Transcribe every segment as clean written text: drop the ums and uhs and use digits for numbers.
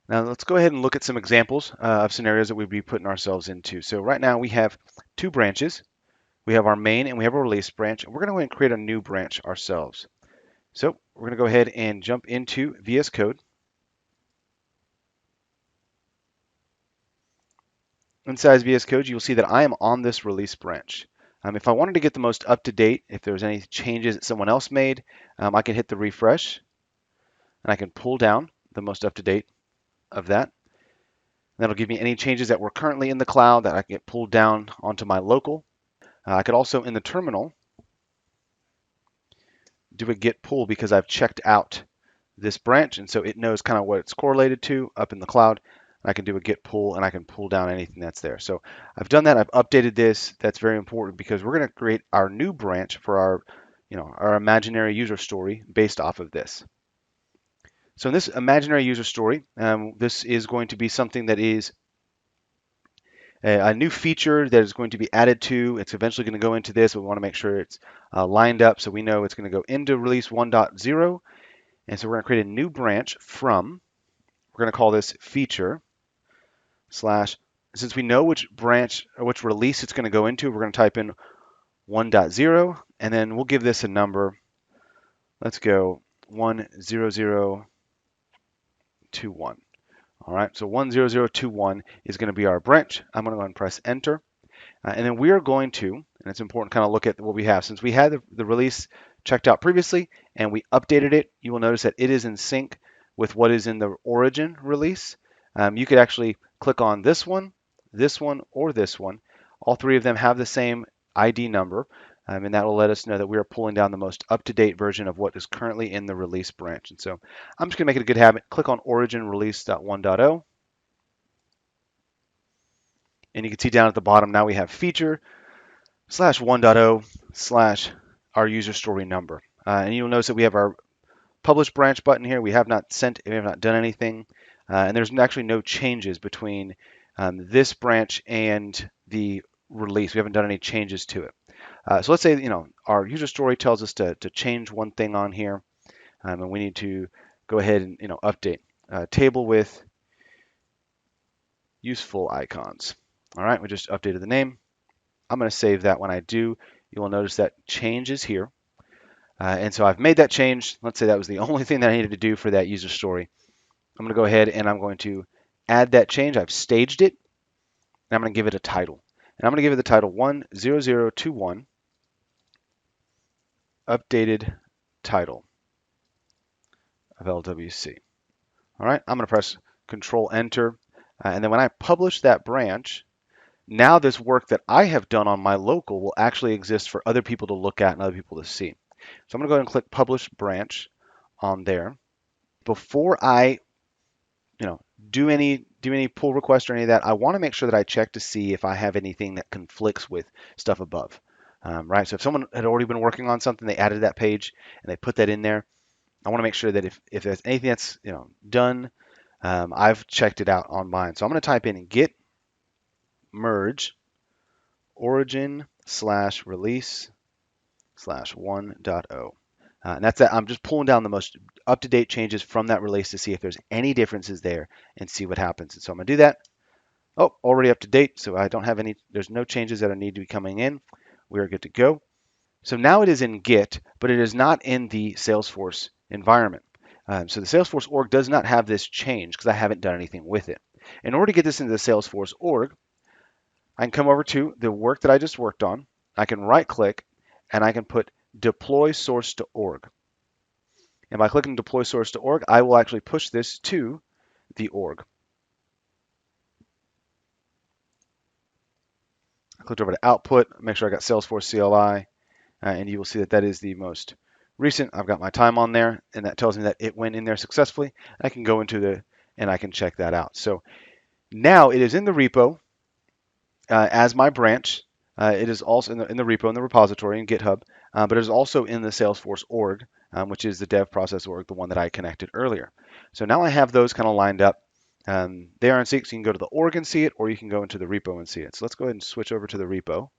Now let's go ahead and look at some examples of scenarios that we'd be putting ourselves into. So right now we have two branches. We have our main and we have a release branch. We're going to go ahead and create a new branch ourselves. So we're going to go ahead and jump into VS Code. Inside VS Code, you'll see that I am on this release branch. If I wanted to get the most up to date, if there's any changes that someone else made, I can hit the refresh and I can pull down the most up to date of that. That'll give me any changes that were currently in the cloud that I can get pulled down onto my local. I could also in the terminal do a get pull because I've checked out this branch, and so it knows kind of what it's correlated to up in the cloud. I can do a get pull and I can pull down anything that's there. So I've done that. I've updated this. That's very important because we're going to create our new branch for our imaginary user story based off of this. So in this imaginary user story, this is going to be something that is a new feature that is going to be added to. It's eventually going to go into this, but we want to make sure it's lined up so we know it's going to go into release 1.0. And so we're going to create a new branch from, we're going to call this feature slash, since we know which branch or which release it's going to go into, we're going to type in 1.0, and then we'll give this a number. Let's go 10021. All right, so 10021 is going to be our branch. I'm going to go ahead and press enter. And then we are going to, and it's important to kind of look at what we have. Since we had the release checked out previously and we updated it, you will notice that it is in sync with what is in the origin release. You could actually click on this one, or this one. All three of them have the same ID number, and that will let us know that we are pulling down the most up-to-date version of what is currently in the release branch. And so I'm just going to make it a good habit. Click on origin release.1.0. And you can see down at the bottom now we have feature slash 1.0 slash our user story number. And you'll notice that we have our publish branch button here. We have not sent, we have not done anything. And there's actually no changes between this branch and the release. We haven't done any changes to it. So let's say, our user story tells us to change one thing on here. And we need to go ahead and, update table with useful icons. All right, we just updated the name. I'm going to save that. When I do, you will notice that change is here. And so I've made that change. Let's say that was the only thing that I needed to do for that user story. I'm going to go ahead and I'm going to add that change. I've staged it, and I'm going to give it a title. And I'm going to give it the title 10021 updated title of LWC. All right, I'm going to press Control Enter. And then when I publish that branch, now this work that I have done on my local will actually exist for other people to look at and other people to see. So I'm going to go ahead and click Publish Branch on there. Before I, do any pull request or any of that, I want to make sure that I check to see if I have anything that conflicts with stuff above. Right. So if someone had already been working on something, they added that page and they put that in there. I want to make sure that if there's anything that's done, I've checked it out on mine. So I'm going to type in git merge origin slash release slash 1.0. And that's that. I'm just pulling down the most up-to-date changes from that release to see if there's any differences there and see what happens. And so I'm going to do that. Oh, already up to date. So I don't have any, there's no changes that need to be coming in. We are good to go. So now it is in Git, but it is not in the Salesforce environment. So the Salesforce org does not have this change because I haven't done anything with it. In order to get this into the Salesforce org, I can come over to the work that I just worked on. I can right click and I can put deploy source to org. And by clicking deploy source to org, I will actually push this to the org. I clicked over to output, make sure I got Salesforce CLI, and you will see that that is the most recent. I've got my time on there, and that tells me that it went in there successfully. I can go into and I can check that out. So now it is in the repo as my branch. It is also in the repo, in the repository, in GitHub, but it is also in the Salesforce org, which is the dev process org, the one that I connected earlier. So now I have those kind of lined up. They are in sync, so you can go to the org and see it, or you can go into the repo and see it. So let's go ahead and switch over to the repo.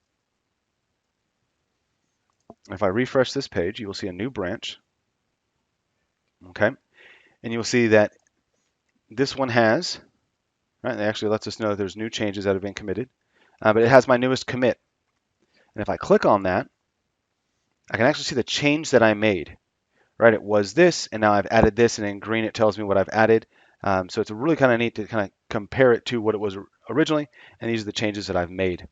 If I refresh this page, you will see a new branch. Okay, and you'll see that this one has, right? It actually lets us know that there's new changes that have been committed, but it has my newest commit. And if I click on that, I can actually see the change that I made, right? It was this, and now I've added this, and in green it tells me what I've added. So it's really kind of neat to kind of compare it to what it was originally, and these are the changes that I've made.